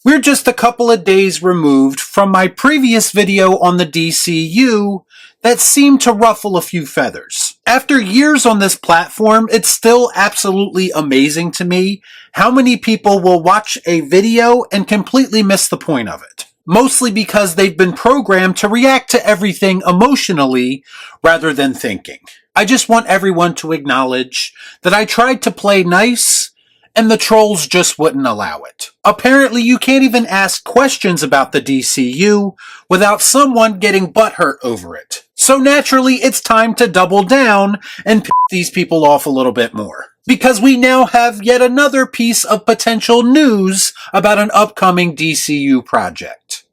We're just a couple of days removed from my previous video on the DCU that seemed to ruffle a few feathers. After years on this platform, it's still absolutely amazing to me how many people will watch a video and completely miss the point of it. Mostly because they've been programmed to react to everything emotionally rather than thinking. I just want everyone to acknowledge that I tried to play nice and the trolls just wouldn't allow it. Apparently you can't even ask questions about the DCU without someone getting butthurt over it. So naturally it's time to double down and piss these people off a little bit more. Because we now have yet another piece of potential news about an upcoming DCU project.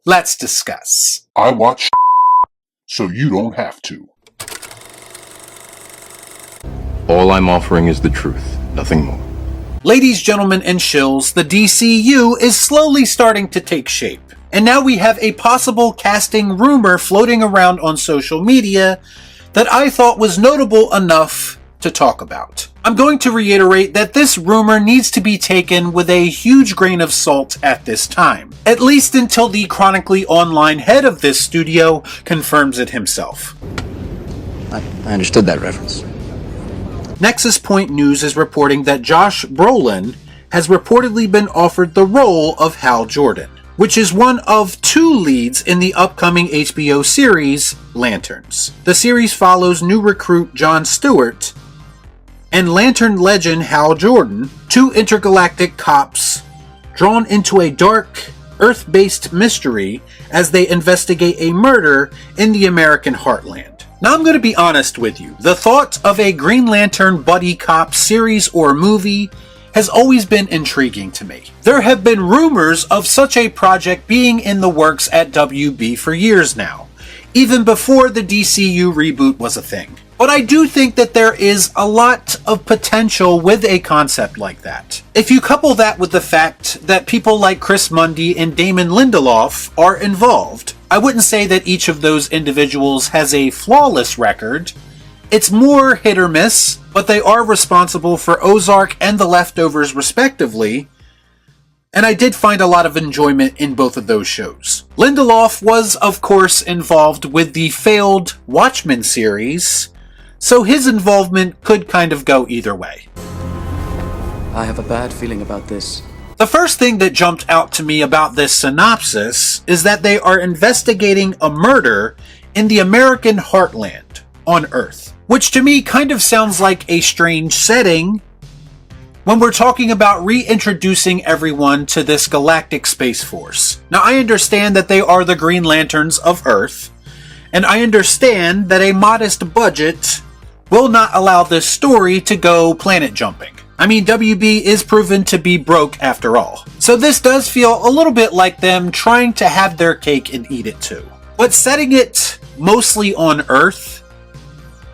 Let's discuss. I watch so you don't have to. All I'm offering is the truth, nothing more. Ladies, gentlemen, and shills, the DCU is slowly starting to take shape. And now we have a possible casting rumor floating around on social media that I thought was notable enough to talk about. I'm going to reiterate that this rumor needs to be taken with a huge grain of salt at this time, at least until the chronically online head of this studio confirms it himself. I understood that reference. Nexus Point News is reporting that Josh Brolin has reportedly been offered the role of Hal Jordan, which is one of two leads in the upcoming HBO series, Lanterns. The series follows new recruit John Stewart and Lantern legend Hal Jordan, two intergalactic cops drawn into a dark, Earth-based mystery as they investigate a murder in the American heartland. Now I'm going to be honest with you. The thought of a Green Lantern buddy cop series or movie has always been intriguing to me. There have been rumors of such a project being in the works at WB for years now, even before the DCU reboot was a thing. But I do think that there is a lot of potential with a concept like that. If you couple that with the fact that people like Chris Mundy and Damon Lindelof are involved, I wouldn't say that each of those individuals has a flawless record. It's more hit or miss, but they are responsible for Ozark and The Leftovers respectively, and I did find a lot of enjoyment in both of those shows. Lindelof was, of course, involved with the failed Watchmen series, so his involvement could kind of go either way. I have a bad feeling about this. The first thing that jumped out to me about this synopsis is that they are investigating a murder in the American heartland on Earth, which to me kind of sounds like a strange setting when we're talking about reintroducing everyone to this galactic space force. Now, I understand that they are the Green Lanterns of Earth, and I understand that a modest budget will not allow this story to go planet jumping. I mean, WB is proven to be broke after all. So this does feel a little bit like them trying to have their cake and eat it too. But setting it mostly on Earth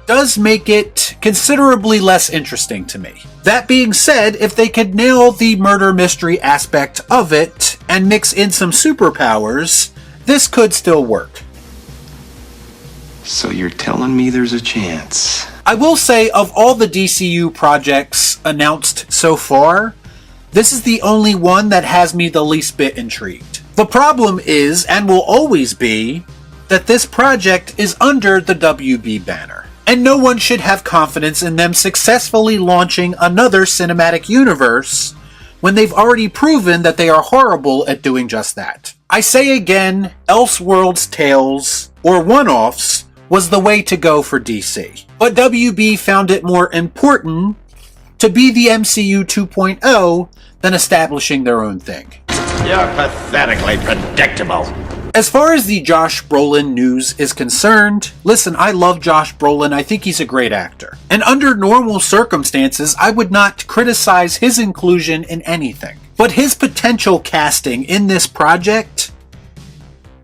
does make it considerably less interesting to me. That being said, if they could nail the murder mystery aspect of it and mix in some superpowers, this could still work. So you're telling me there's a chance? I will say, of all the DCU projects announced so far, this is the only one that has me the least bit intrigued. The problem is, and will always be, that this project is under the WB banner. And no one should have confidence in them successfully launching another cinematic universe when they've already proven that they are horrible at doing just that. I say again, Elseworlds tales, or one-offs, was the way to go for DC. But WB found it more important to be the MCU 2.0 than establishing their own thing. You're pathetically predictable. As far as the Josh Brolin news is concerned, listen, I love Josh Brolin. I think he's a great actor. And under normal circumstances, I would not criticize his inclusion in anything. But his potential casting in this project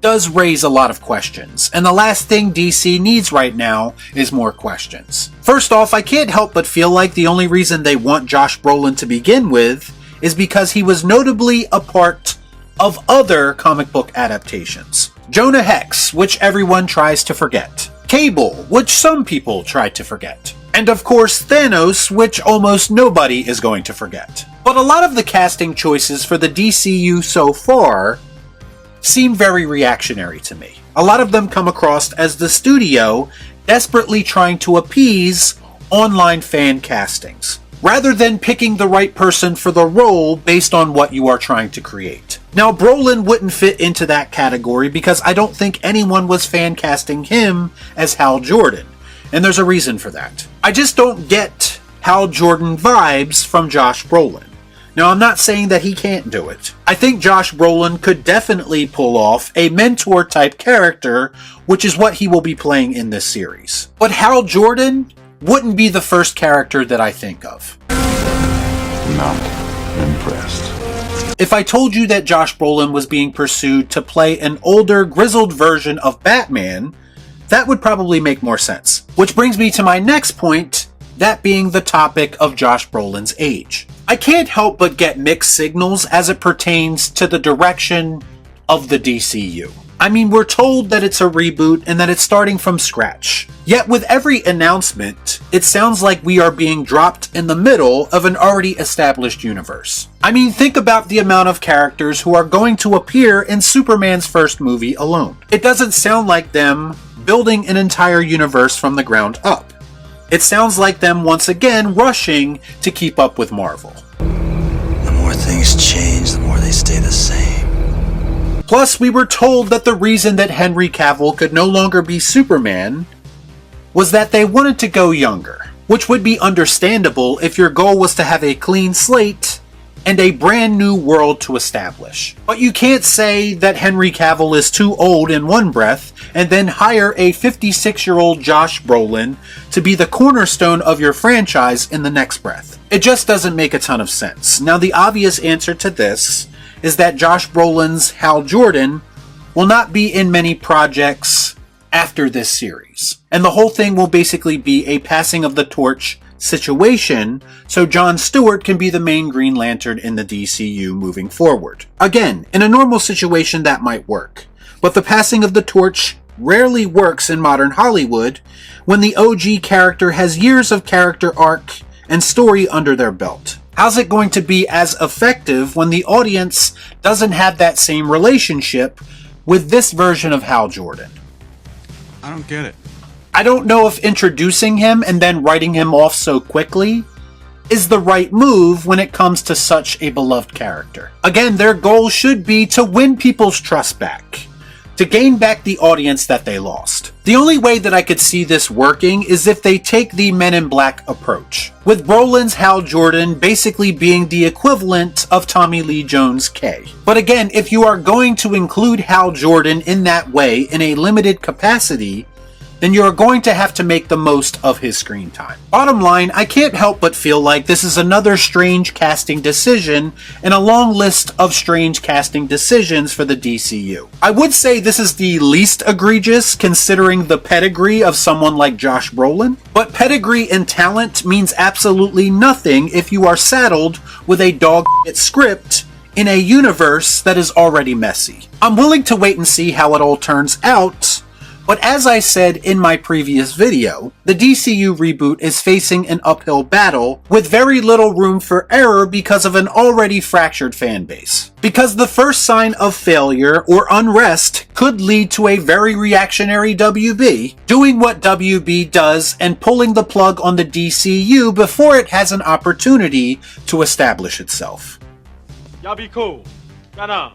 does raise a lot of questions, and the last thing DC needs right now is more questions. First off, I can't help but feel like the only reason they want Josh Brolin to begin with is because he was notably a part of other comic book adaptations. Jonah Hex, which everyone tries to forget. Cable, which some people try to forget. And of course Thanos, which almost nobody is going to forget. But a lot of the casting choices for the DCU so far seem very reactionary to me. A lot of them come across as the studio desperately trying to appease online fan castings, rather than picking the right person for the role based on what you are trying to create. Now, Brolin wouldn't fit into that category because I don't think anyone was fan casting him as Hal Jordan, and there's a reason for that. I just don't get Hal Jordan vibes from Josh Brolin. Now, I'm not saying that he can't do it. I think Josh Brolin could definitely pull off a mentor-type character, which is what he will be playing in this series. But Hal Jordan wouldn't be the first character that I think of. Not impressed. If I told you that Josh Brolin was being pursued to play an older, grizzled version of Batman, that would probably make more sense. Which brings me to my next point, that being the topic of Josh Brolin's age. I can't help but get mixed signals as it pertains to the direction of the DCU. I mean, we're told that it's a reboot and that it's starting from scratch. Yet with every announcement, it sounds like we are being dropped in the middle of an already established universe. I mean, think about the amount of characters who are going to appear in Superman's first movie alone. It doesn't sound like them building an entire universe from the ground up. It sounds like them once again rushing to keep up with Marvel. The more things change, the more they stay the same. Plus, we were told that the reason that Henry Cavill could no longer be Superman was that they wanted to go younger, which would be understandable if your goal was to have a clean slate and a brand new world to establish. But you can't say that Henry Cavill is too old in one breath and then hire a 56-year-old Josh Brolin to be the cornerstone of your franchise in the next breath. It just doesn't make a ton of sense. Now, the obvious answer to this is that Josh Brolin's Hal Jordan will not be in many projects after this series. And the whole thing will basically be a passing of the torch situation, so John Stewart can be the main Green Lantern in the DCU moving forward. Again, in a normal situation that might work, but the passing of the torch rarely works in modern Hollywood when the OG character has years of character arc and story under their belt. How's it going to be as effective when the audience doesn't have that same relationship with this version of Hal Jordan? I don't get it. I don't know if introducing him and then writing him off so quickly is the right move when it comes to such a beloved character. Again, their goal should be to win people's trust back, to gain back the audience that they lost. The only way that I could see this working is if they take the Men in Black approach, with Brolin's Hal Jordan basically being the equivalent of Tommy Lee Jones' K. But again, if you are going to include Hal Jordan in that way in a limited capacity, then you're going to have to make the most of his screen time. Bottom line, I can't help but feel like this is another strange casting decision in a long list of strange casting decisions for the DCU. I would say this is the least egregious considering the pedigree of someone like Josh Brolin, but pedigree and talent means absolutely nothing if you are saddled with a dog shit script in a universe that is already messy. I'm willing to wait and see how it all turns out, but as I said in my previous video, the DCU reboot is facing an uphill battle with very little room for error because of an already fractured fan base. Because the first sign of failure or unrest could lead to a very reactionary WB, doing what WB does and pulling the plug on the DCU before it has an opportunity to establish itself. Y'all be cool. Nah.